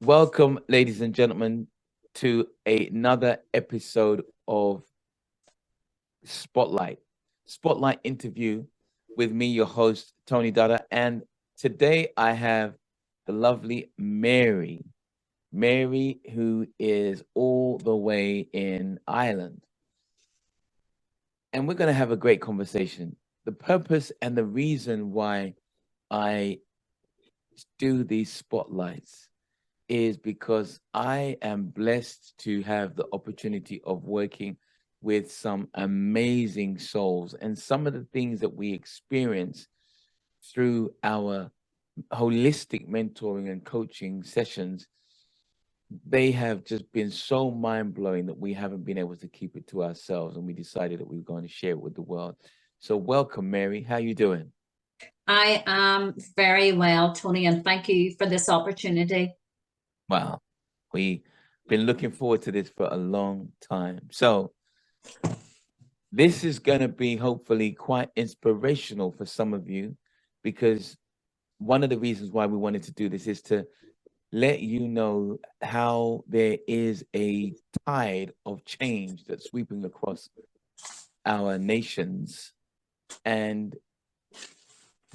Welcome, ladies and gentlemen, to another episode of Spotlight. Spotlight interview with me, your host, Tony DADA. And today I have the lovely Mary. Mary, who is all the way in Ireland. And we're going to have a great conversation. The purpose and the reason why I do these spotlights is because I am blessed to have the opportunity of working with some amazing souls, and some of the things that we experience through our holistic mentoring and coaching sessions, they have just been so mind-blowing that we haven't been able to keep it to ourselves, and we decided that we were going to share it with the world. So welcome, Mary. How you doing? I am very well, Tony, and thank you for this opportunity. Wow. We've been looking forward to this for a long time. So this is going to be hopefully quite inspirational for some of you, because one of the reasons why we wanted to do this is to let you know how there is a tide of change that's sweeping across our nations. And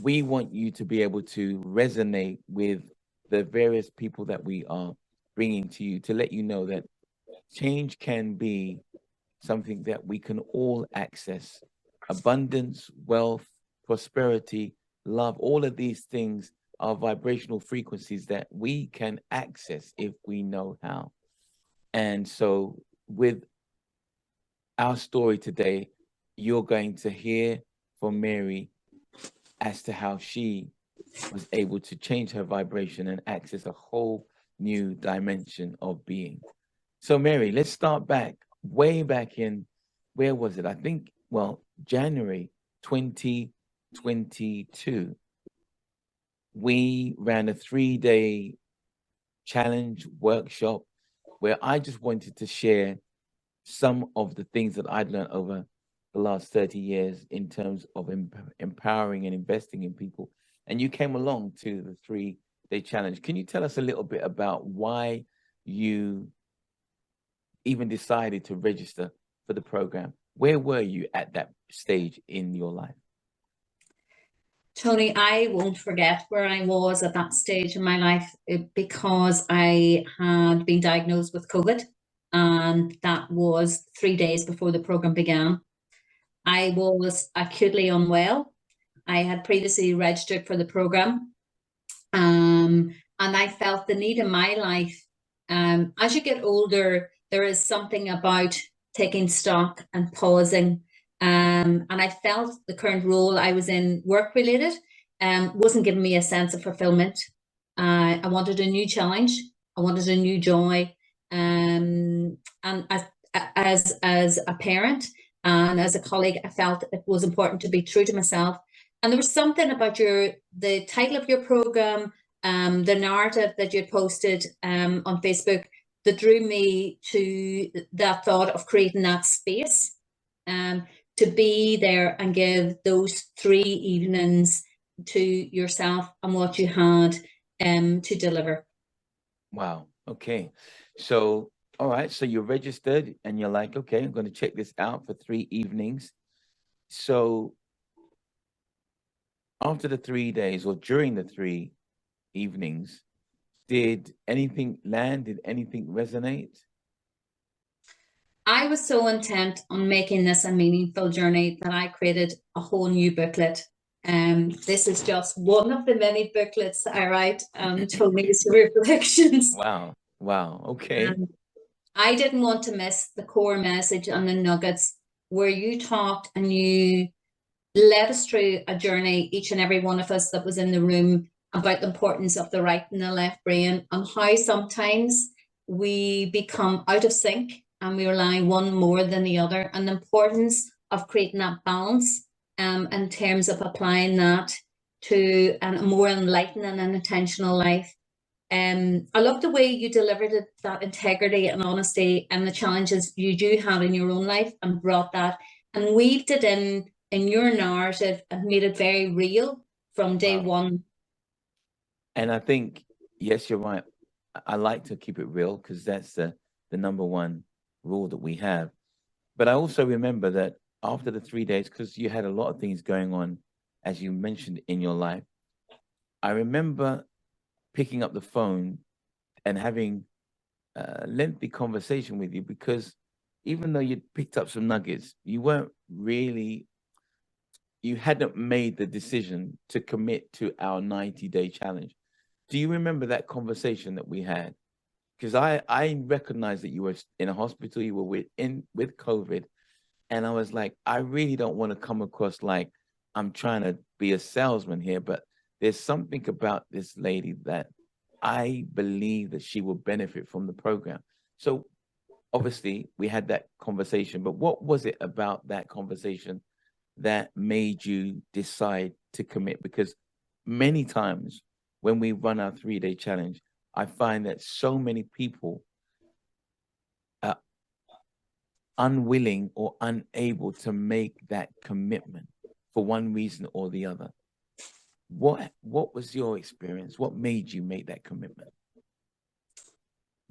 we want you to be able to resonate with the various people that we are bringing to you, to let you know that change can be something that we can all access. Abundance, wealth, prosperity, love, all of these things are vibrational frequencies that we can access if we know how. And so, with our story today, you're going to hear from Mary as to how she was able to change her vibration and access a whole new dimension of being. So, Mary, let's start back, way back in, where was it? I think, well, January 2022. We ran a 3-day challenge workshop where I just wanted to share some of the things that I'd learned over the last 30 years in terms of empowering and investing in people. And you came along to the 3-day challenge. Can you tell us a little bit about why you even decided to register for the program? Where were you at that stage in your life? Tony, I won't forget where I was at that stage in my life because I had been diagnosed with COVID, and that was 3 days before the program began. I was acutely unwell. I had previously registered for the program, and I felt the need in my life. As you get older, there is something about taking stock and pausing. And I felt the current role I was in, work related, wasn't giving me a sense of fulfillment. I wanted a new challenge. I wanted a new joy. And as a parent and as a colleague, I felt it was important to be true to myself. And there was something about the title of your program, the narrative that you posted on Facebook, that drew me to that thought of creating that space, um, to be there and give those 3 evenings to yourself and what you had to deliver. Wow. Okay. So, all right. So you're registered and you're like, okay, I'm going to check this out for 3 evenings. So after the 3 days or during the 3 evenings, did anything land? Did anything resonate? I was so intent on making this a meaningful journey that I created a whole new booklet. This is just one of the many booklets I write, Tony's Reflections. Wow. Wow. Okay. Um, I didn't want to miss the core message and the nuggets where you talked and you led us through a journey, each and every one of us that was in the room, about the importance of the right and the left brain, and how sometimes we become out of sync and we rely one more than the other, and the importance of creating that balance in terms of applying that to a more enlightened and intentional life. I love the way you delivered it, that integrity and honesty and the challenges you do have in your own life, and brought that and weaved it in your narrative and made it very real from day Wow. one. And I think, yes, you're right. I like to keep it real because that's the number one rule that we have. But I also remember that after the 3 days, because you had a lot of things going on, as you mentioned in your life, I remember picking up the phone and having a lengthy conversation with you because even though you'd picked up some nuggets, you weren't really, you hadn't made the decision to commit to our 90-day challenge. Do you remember that conversation that we had? Because I recognized that you were in a hospital, you were with COVID, and I was like, I really don't want to come across like I'm trying to be a salesman here, but there's something about this lady that I believe that she will benefit from the program. So obviously we had that conversation, but what was it about that conversation that made you decide to commit? Because many times when we run our 3-day challenge, I find that so many people are unwilling or unable to make that commitment for one reason or the other. What was your experience? What made you make that commitment?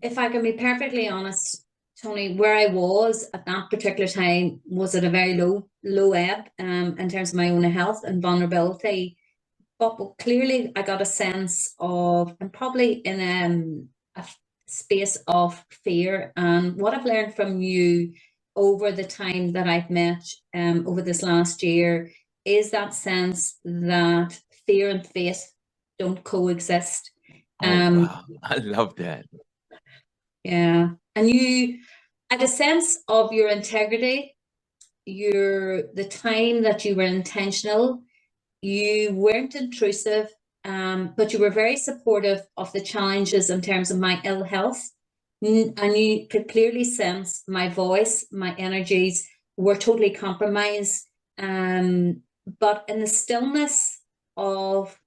If I can be perfectly honest, Tony, where I was at that particular time was at a very low ebb in terms of my own health and vulnerability. But clearly I got a sense of, and probably in a space of fear. And what I've learned from you over the time that I've met over this last year is that sense that fear and faith don't coexist. Oh, wow. I love that. Yeah. And you had a sense of your integrity, the time that you were intentional, you weren't intrusive, but you were very supportive of the challenges in terms of my ill health. And you could clearly sense my voice, my energies were totally compromised. But in the stillness of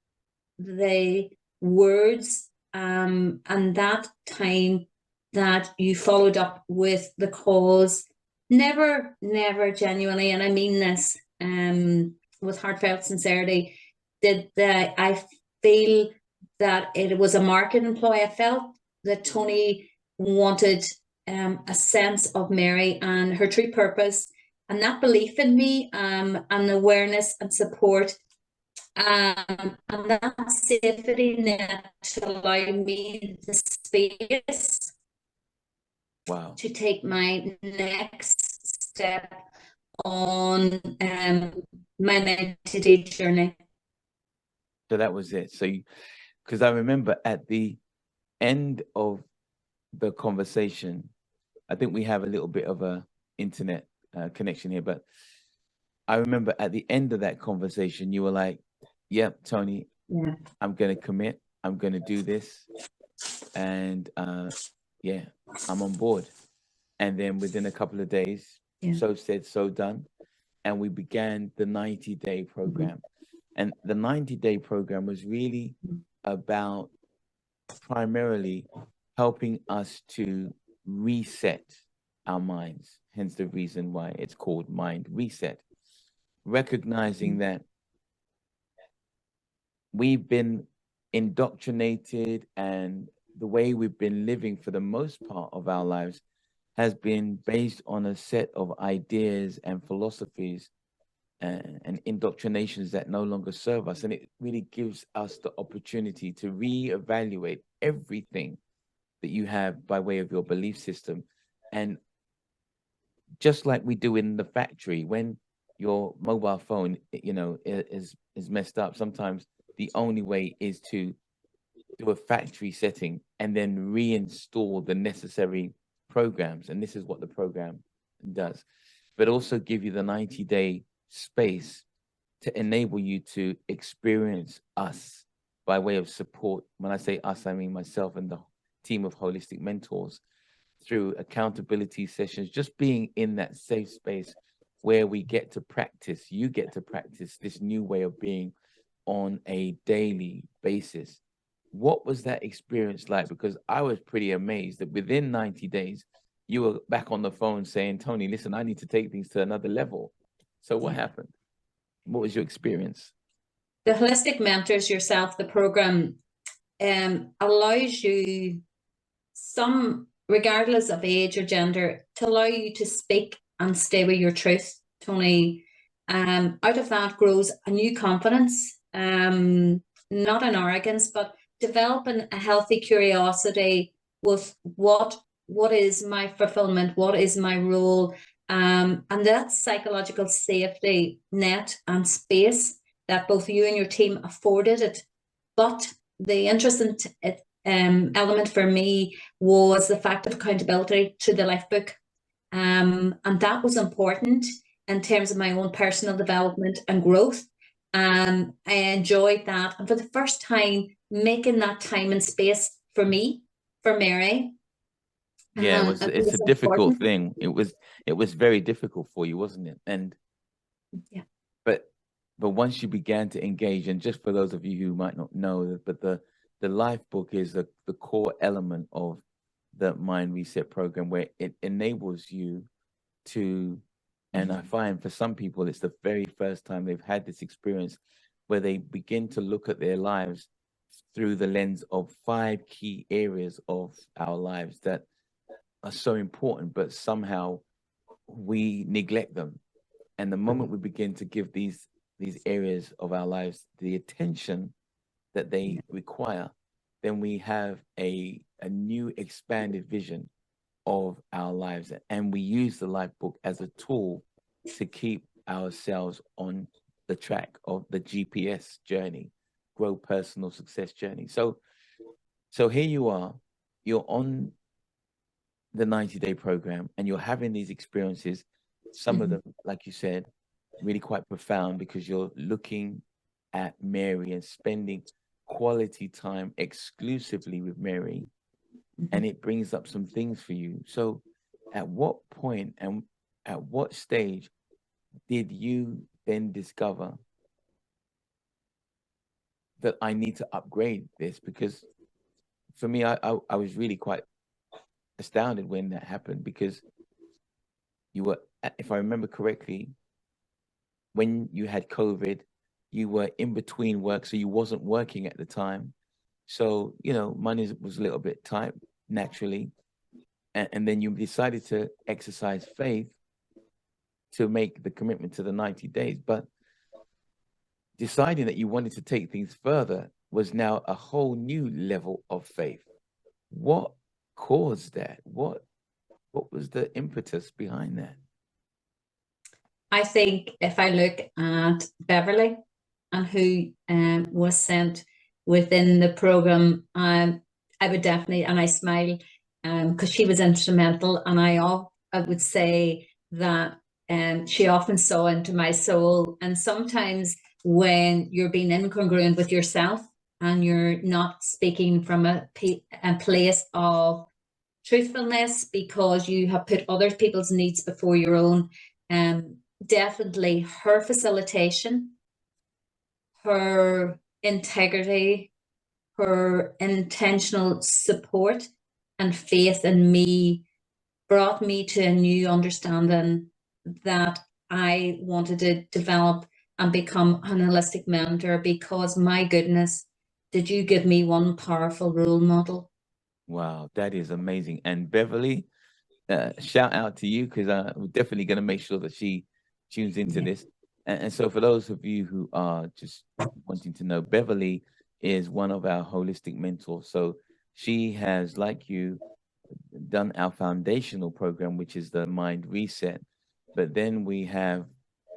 the words and that time that you followed up with the cause, never, never genuinely, and I mean this with heartfelt sincerity, did I feel that it was a marketing ploy. I felt that Tony wanted a sense of Mary and her true purpose, and that belief in me and awareness and support and that safety net to allow me the space Wow. to take my next step on my 90-day journey. So that was it. So, because I remember at the end of the conversation, I think we have a little bit of a internet connection here, but I remember at the end of that conversation, you were like, "Yep, Tony, Yeah. I'm going to commit. I'm going to do this, and yeah, I'm on board." And then within a couple of days, Yeah. so said, so done, and we began the 90-day program. And the 90-day program was really about primarily helping us to reset our minds, hence the reason why it's called Mind Reset. Recognizing that we've been indoctrinated and the way we've been living for the most part of our lives has been based on a set of ideas and philosophies and indoctrinations that no longer serve us. And it really gives us the opportunity to reevaluate everything that you have by way of your belief system. And just like we do in the factory, when your mobile phone, is messed up, sometimes the only way is to do a factory setting and then reinstall the necessary programs. And this is what the program does, but also give you the 90-day space to enable you to experience us by way of support. When I say us, I mean myself and the team of holistic mentors through accountability sessions, just being in that safe space where we get to practice, you get to practice this new way of being on a daily basis. What was that experience like? Because I was pretty amazed that within 90 days, you were back on the phone saying, Tony, listen, I need to take things to another level. So what happened? What was your experience? The Holistic Mentors Yourself, the program, allows you some, regardless of age or gender, to allow you to speak and stay with your truth, Tony. Out of that grows a new confidence, not an arrogance, but developing a healthy curiosity with what is my fulfillment, what is my role, and that psychological safety net and space that both you and your team afforded it. But the interesting element for me was the fact of accountability to the life book. And that was important in terms of my own personal development and growth. I enjoyed that. And for the first time, making that time and space for me, for Mary. Yeah, It it's a was difficult important. thing. It was very difficult for you, wasn't it? And Yeah. but once you began to engage, and just for those of you who might not know, but the life book is the core element of the mind reset program, where it enables you to, and I find for some people it's the very first time they've had this experience where they begin to look at their lives through the lens of 5 key areas of our lives that are so important, but somehow we neglect them. And the moment we begin to give these areas of our lives the attention that they require, then we have a new expanded vision of our lives. And we use the life book as a tool to keep ourselves on the track of the GPS journey, grow personal success journey. So here you are, you're on the 90-day program and you're having these experiences, some of them, like you said, really quite profound, because you're looking at Mary and spending quality time exclusively with Mary, and it brings up some things for you. So at what point and at what stage did you then discover that I need to upgrade this? Because for me, I was really quite astounded when that happened, because you were, if I remember correctly, when you had COVID, you were in between work, so you wasn't working at the time. So, money was a little bit tight naturally. And then you decided to exercise faith to make the commitment to the 90 days. But deciding that you wanted to take things further was now a whole new level of faith. What caused that? What was the impetus behind that? I think if I look at Beverly and who was sent within the program, I would definitely, and I smile because she was instrumental, and I would say that she often saw into my soul. And sometimes when you're being incongruent with yourself and you're not speaking from a place of truthfulness because you have put other people's needs before your own, definitely her facilitation, her integrity, her intentional support and faith in me brought me to a new understanding that I wanted to develop and become an holistic mentor, because my goodness, did you give me one powerful role model? Wow, that is amazing. And Beverly, shout out to you, because we're definitely going to make sure that she tunes into Yeah. this. And so, for those of you who are just wanting to know, Beverly is one of our holistic mentors. So she has, like you, done our foundational program, which is the Mind Reset. But then we have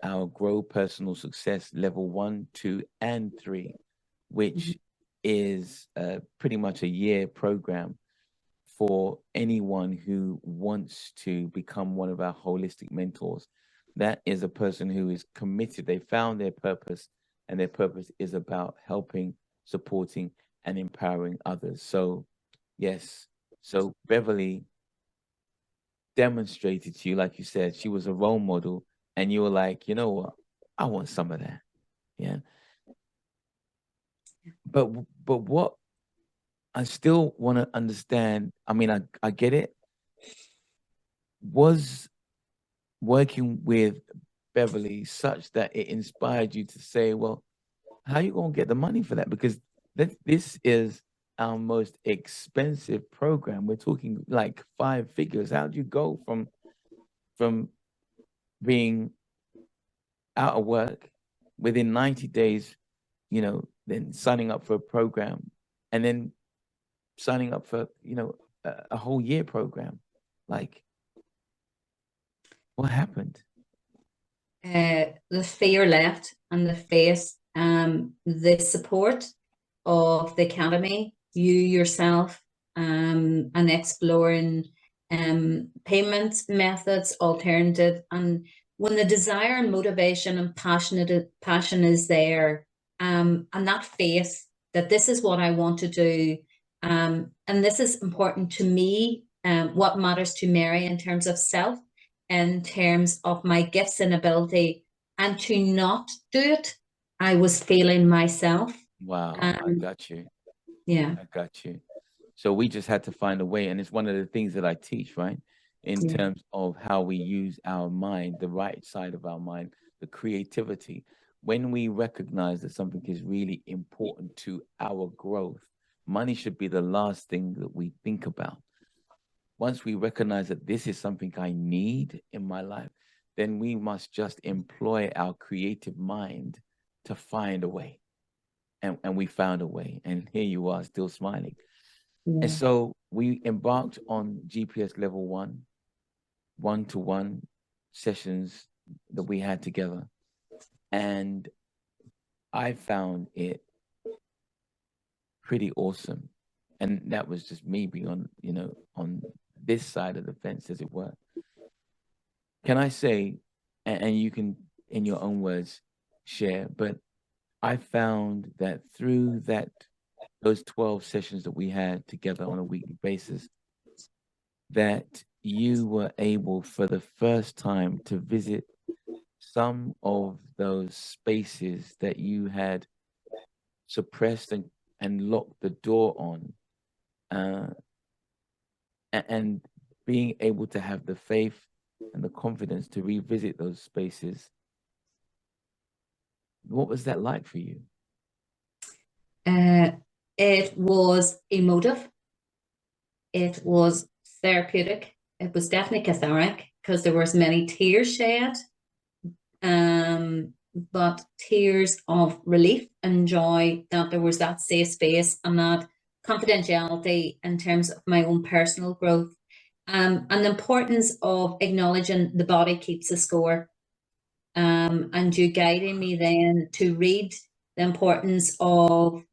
our Grow Personal Success level 1, 2, and 3, which is pretty much a year program for anyone who wants to become one of our holistic mentors. That is a person who is committed. They found their purpose, and their purpose is about helping, supporting, and empowering others. So, yes. So, Beverly demonstrated to you, like you said, she was a role model, and you were like, you know what? I want some of that. Yeah. But what I still want to understand, I mean, I get it. Was working with Beverly such that it inspired you to say, well, how you going to get the money for that? Because this is our most expensive program. We're talking like 5 figures. How'd you go from being out of work within 90 days, then signing up for a program and then signing up for, a whole year program? Like, what happened? The fear left and the faith, the support of the academy, you yourself, and exploring payment methods, alternative, and when the desire and motivation and passion is there, and that faith that this is what I want to do, and this is important to me, what matters to Mary in terms of self, in terms of my gifts and ability, and to not do it, I was failing myself. Wow, I got you. Yeah. I got you. So we just had to find a way. And it's one of the things that I teach, right? In Yeah. terms of how we use our mind, the right side of our mind, the creativity. When we recognize that something is really important to our growth, money should be the last thing that we think about. Once we recognize that this is something I need in my life, then we must just employ our creative mind to find a way. And we found a way. And here you are, still smiling. And Yeah. so we embarked on GPS level 1-to-one sessions that we had together. And I found it pretty awesome. And that was just me being on this side of the fence, as it were. Can I say, and you can, in your own words, share, but I found that through those 12 sessions that we had together on a weekly basis, that you were able for the first time to visit some of those spaces that you had suppressed and locked the door on, uh, and being able to have the faith and the confidence to revisit those spaces. What was that like for you? It was emotive. It was therapeutic. It was definitely cathartic because there was many tears shed, but tears of relief and joy that there was that safe space and that confidentiality in terms of my own personal growth, and the importance of acknowledging the body keeps a score, and you guiding me then to read the importance of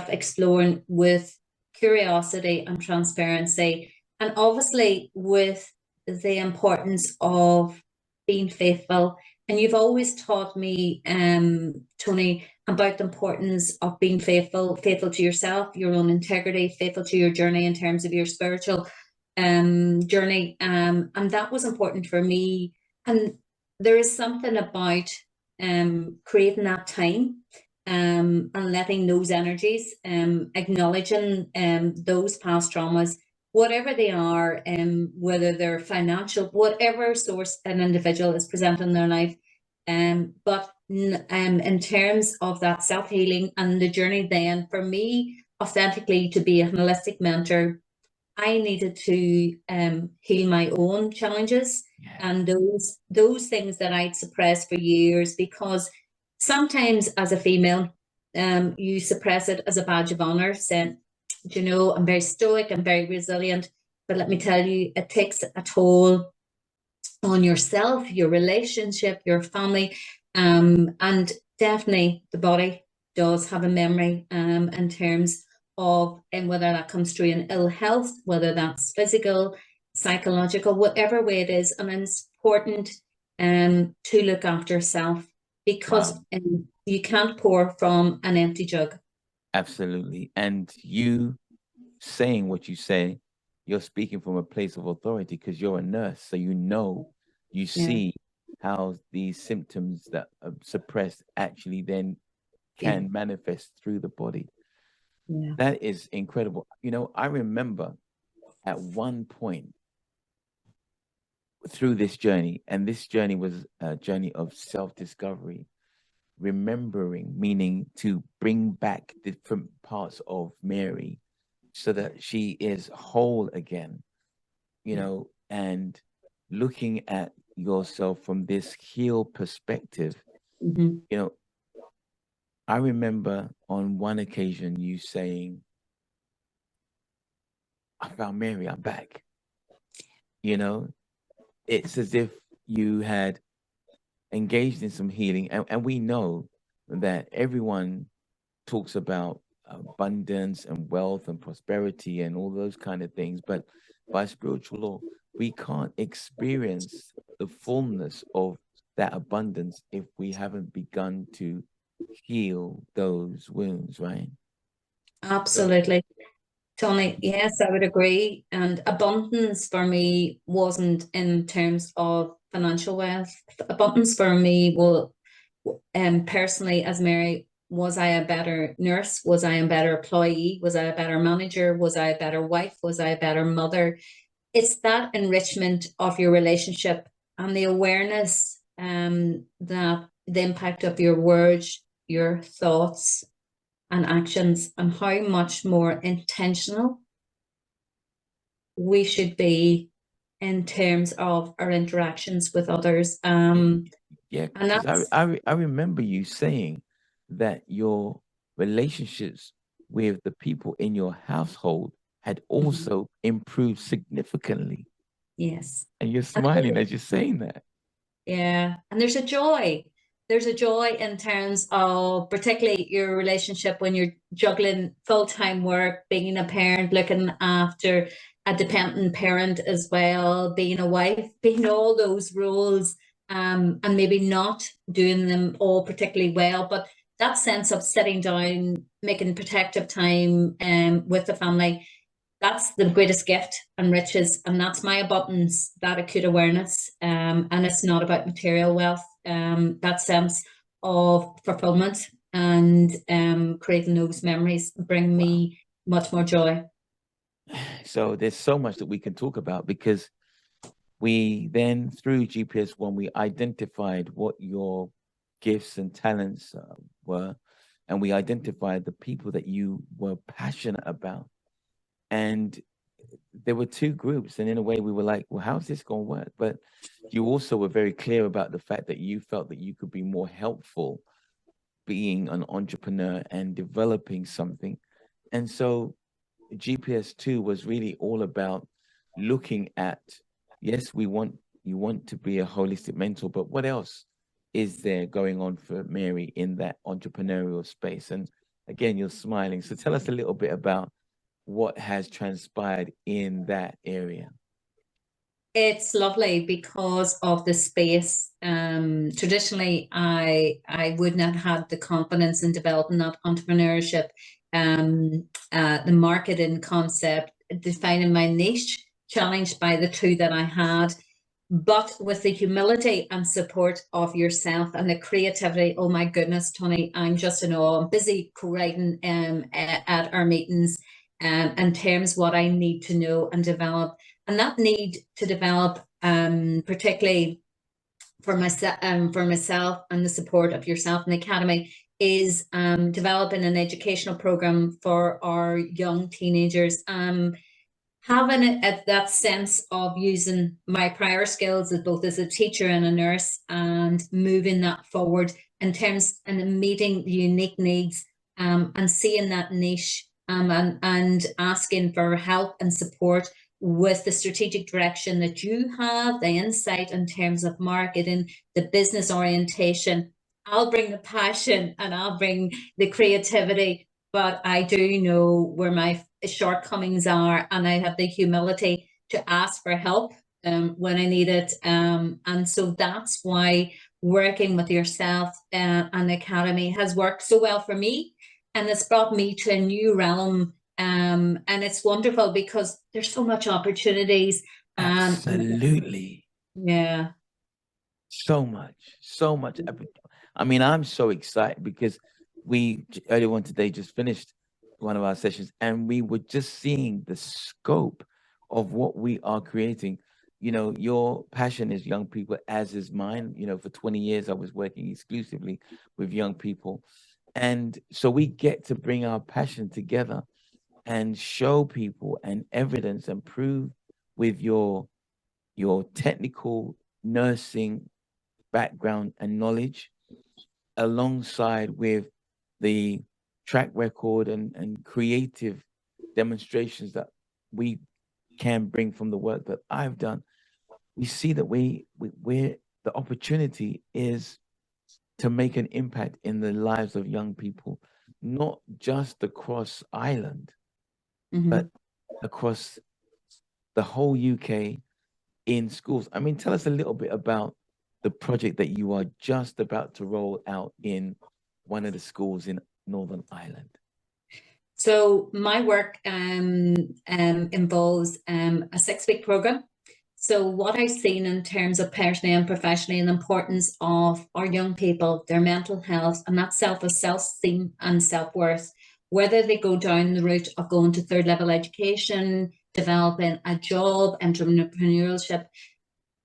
exploring with curiosity and transparency, and obviously with the importance of being faithful. And you've always taught me, Tony, about the importance of being faithful to yourself, your own integrity, faithful to your journey in terms of your spiritual journey. And that was important for me. And there is something about creating that time, and letting those energies, acknowledging those past traumas, whatever they are, whether they're financial, whatever source an individual is presenting in their life. But in terms of that self-healing and the journey, then for me, authentically to be a holistic mentor, I needed to heal my own challenges, Yeah. and those things that I'd suppressed for years, because sometimes as a female, you suppress it as a badge of honor, saying, I'm very stoic, I'm very resilient. But let me tell you, it takes a toll on yourself, your relationship, your family, and definitely the body does have a memory, in terms of, and whether that comes through in ill health, whether that's physical, psychological, whatever way it is. And it's important to look after self, because Wow. you can't pour from an empty jug. Absolutely. And you saying what you say, you're speaking from a place of authority because you're a nurse. So you Yeah, see how these symptoms that are suppressed actually then yeah, can manifest through the body. yeah, That is incredible. I remember at one point through this journey, and this journey was a journey of self discovery. remembering, meaning to bring back different parts of Mary so that she is whole again, you know, and looking at yourself from this healed perspective. Mhm. You know, I remember on one occasion you saying, I found Mary, I'm back. You know, it's as if you had engaged in some healing. And we know that everyone talks about abundance and wealth and prosperity and all those kind of things. But by spiritual law, we can't experience the fullness of that abundance if we haven't begun to heal those wounds, right? So, Absolutely. Tony, yes, I would agree. And abundance for me wasn't in terms of financial wealth. Abundance for me will, personally, as Mary, was I a better nurse? Was I a better employee? Was I a better manager? Was I a better wife? Was I a better mother? It's that enrichment of your relationship and the awareness that the impact of your words, your thoughts, and actions, and how much more intentional we should be in terms of our interactions with others. yeah, And because that's, I remember you saying that your relationships with the people in your household had mhm, also improved significantly. yes. And you're And smiling as you're saying that. yeah, and there's a joy. There's a joy in terms of particularly your relationship when you're juggling full-time work, being a parent, looking after a dependent parent as well, being a wife, being all those roles, and maybe not doing them all particularly well. But that sense of sitting down, making protective time with the family, that's the greatest gift and riches, and that's my abundance, that acute awareness. And it's not about material wealth, that sense of fulfillment and creating those memories bring Wow. me much more joy. So there's so much that we can talk about because we then, through GPS One, we identified what your gifts and talents were, and we identified the people that you were passionate about. And there were two groups, and in a way, we were like, "Well, how's this going to work?" But you also were very clear about the fact that you felt that you could be more helpful being an entrepreneur and developing something. And so GPS 2 was really all about looking at, yes, you want to be a holistic mentor, but what else is there going on for Mary in that entrepreneurial space? And again, you're smiling. So tell us a little bit about what has transpired in that area. It's lovely because of the space. Traditionally, I would not have the confidence in developing that entrepreneurship, the marketing concept, defining my niche, challenged by the two that I had, but with the humility and support of yourself and the creativity. Oh my goodness, Tony, I'm just in awe. I'm busy co-writing at our meetings in terms what I need to know and develop. And that need to develop, particularly for myself and the support of yourself in the academy, is developing an educational program for our young teenagers. Having it at that sense of using my prior skills as both as a teacher and a nurse and moving that forward in terms and meeting the unique needs, and seeing that niche, and asking for help and support with the strategic direction that you have, the insight in terms of marketing, the business orientation. I'll bring the passion and I'll bring the creativity, but I do know where my shortcomings are, and I have the humility to ask for help when I need it. And so that's why working with yourself and the academy has worked so well for me, and it's brought me to a new realm. And it's wonderful because there's so much opportunities. And Absolutely. yeah, So much, so much. I mean, I'm so excited because we earlier on today just finished one of our sessions and we were just seeing the scope of what we are creating. you know, your passion is young people, as is mine. You know, for 20 years, I was working exclusively with young people. And so we get to bring our passion together and show people and evidence and prove with your technical nursing background and knowledge alongside with the track record and creative demonstrations that we can bring from the work that I've done. We see that we're the opportunity is to make an impact in the lives of young people, not just across Ireland, but Mhm. across the whole UK in schools. I mean, tell us a little bit about the project that you are just about to roll out in one of the schools in Northern Ireland. So my work involves a 6-week program. So what I've seen in terms of personally and professionally and the importance of our young people, their mental health, and that self-esteem and self-worth, whether they go down the route of going to third level education, developing a job, entrepreneurship.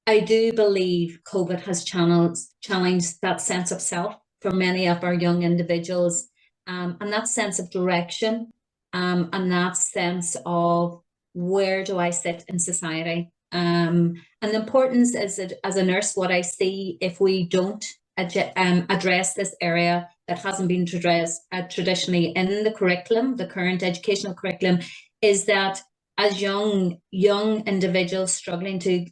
I do believe COVID has challenged that sense of self for many of our young individuals, and that sense of direction, and that sense of where do I sit in society. And the importance as a nurse, what I see if we don't address this area that hasn't been addressed traditionally in the curriculum, the current educational curriculum, is that as young individuals struggling to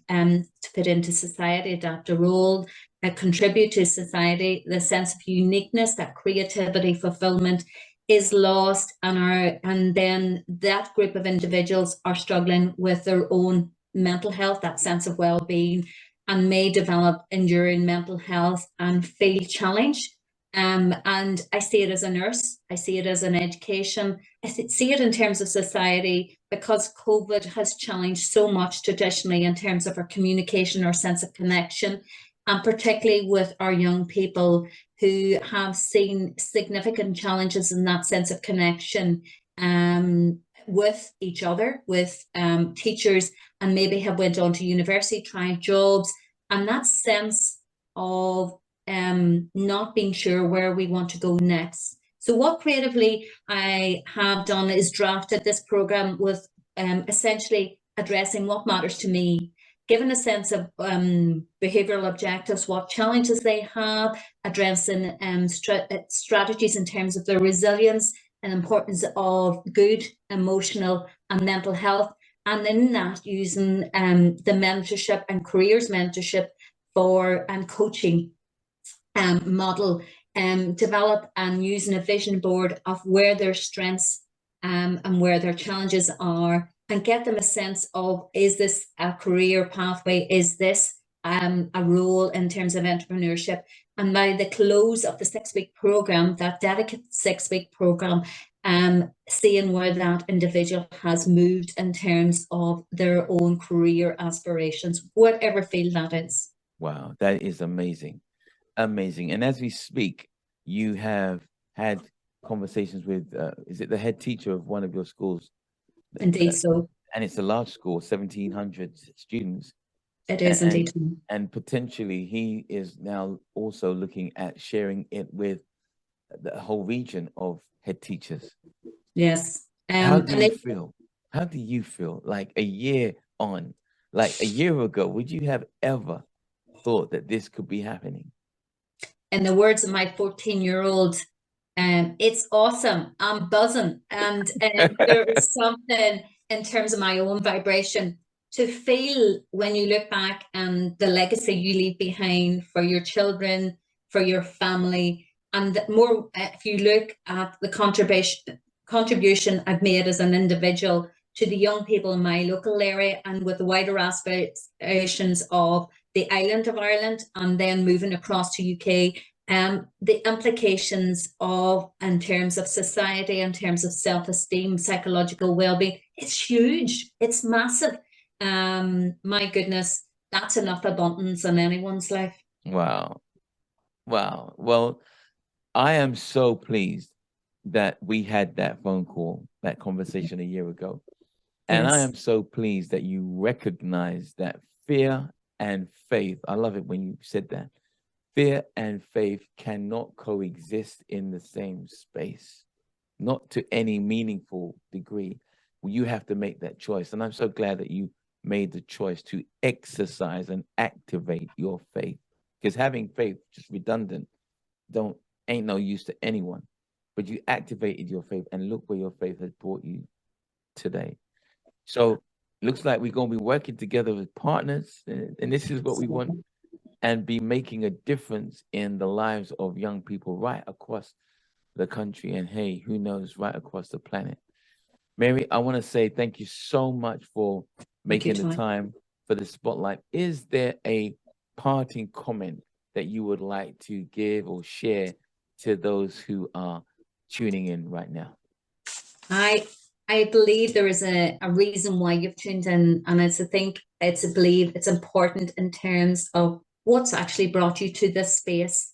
fit into society, adapt a role, contribute to society, the sense of uniqueness, that creativity, fulfillment is lost, and then that group of individuals are struggling with their own mental health, that sense of well-being, and may develop enduring mental health and feel challenged. And I see it as a nurse, I see it as an education, I see it in terms of society, because COVID has challenged so much traditionally in terms of our communication, our sense of connection, and particularly with our young people who have seen significant challenges in that sense of connection with each other, with teachers, and maybe have went on to university, trying jobs, and that sense of not being sure where we want to go next. So what creatively I have done is drafted this program with essentially addressing what matters to me, given a sense of behavioral objectives, what challenges they have, addressing strategies in terms of their resilience and importance of good emotional and mental health. And in that, using the mentorship and careers mentorship for coaching model, develop and using a vision board of where their strengths and where their challenges are, and get them a sense of, is this a career pathway? Is this a role in terms of entrepreneurship? And by the close of the 6-week program, that dedicated 6-week program, seeing where that individual has moved in terms of their own career aspirations, whatever field that is. Wow, that is amazing. Amazing. And as we speak, you have had conversations with, is it the head teacher of one of your schools? Indeed, so And it's a large school, 1,700 students. it is indeed. And potentially he is now also looking at sharing it with the whole region of head teachers. Yes. How do And you feel? How do you feel like a year on, like a year ago, would you have ever thought that this could be happening? in the words of my 14-year-old, it's awesome. I'm buzzing. And there is something in terms of my own vibration to feel when you look back and the legacy you leave behind for your children, for your family, and more if you look at the contribution I've made as an individual to the young people in my local area, and with the wider aspirations of the island of Ireland, and then moving across to UK, the implications of, in terms of society, in terms of self-esteem, psychological well-being, it's huge, it's massive. My goodness, that's enough abundance in anyone's life. Wow. Wow. Well, I am so pleased that we had that phone call, that conversation a year ago. And I Yes. am so pleased that you recognize that fear and faith. I love it when you said that. Fear and faith cannot coexist in the same space, not to any meaningful degree. You have to make that choice. And I'm so glad that you made the choice to exercise and activate your faith. Because having faith, just redundant, don't ain't no use to anyone. But you activated your faith, and look where your faith has brought you today. So looks like we're gonna be working together as partners, and this is what we want, and be making a difference in the lives of young people right across the country, and hey, who knows, right across the planet. Mary, I want to say thank you so much for Thank you, making the Tony. time for the spotlight. Is there a parting comment that you would like to give or share to those who are tuning in right now? I I believe there is a reason why you've tuned in, and it's I think it's a believe it's important in terms of what's actually brought you to this space,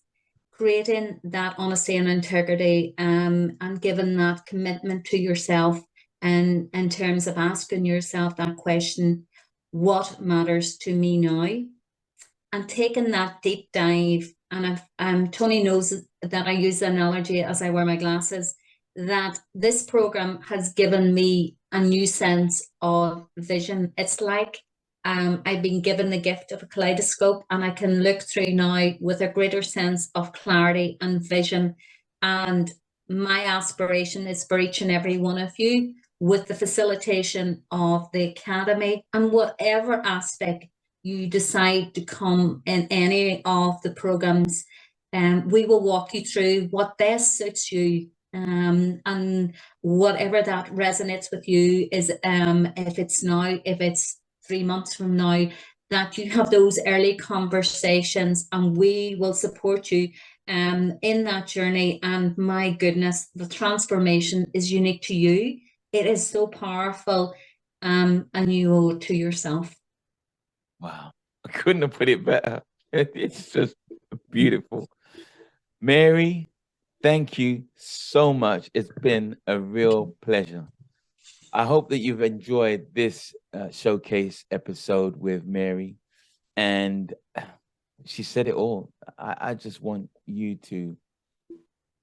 creating that honesty and integrity, and giving that commitment to yourself, and in terms of asking yourself that question, what matters to me now? And taking that deep dive. And Tony knows that I use the analogy as I wear my glasses, that this program has given me a new sense of vision. It's like I've been given the gift of a kaleidoscope, and I can look through now with a greater sense of clarity and vision. And my aspiration is for each and every one of you, with the facilitation of the academy and whatever aspect you decide to come in any of the programs, we will walk you through what best suits you, and whatever that resonates with you is, if it's now, if it's 3 months from now, that you have those early conversations, and we will support you in that journey. And my goodness, the transformation is unique to you. It is so powerful, and you owe it to yourself. Wow, I couldn't have put it better. It's just beautiful. Mary, thank you so much. It's been a real pleasure. I hope that you've enjoyed this showcase episode with Mary. And she said it all. I just want you to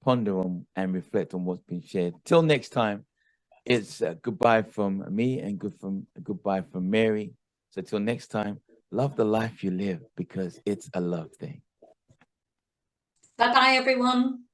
ponder on and reflect on what's been shared. Till next time, it's goodbye from me and goodbye from Mary. So till next time, love the life you live, because it's a love thing. Bye bye, everyone.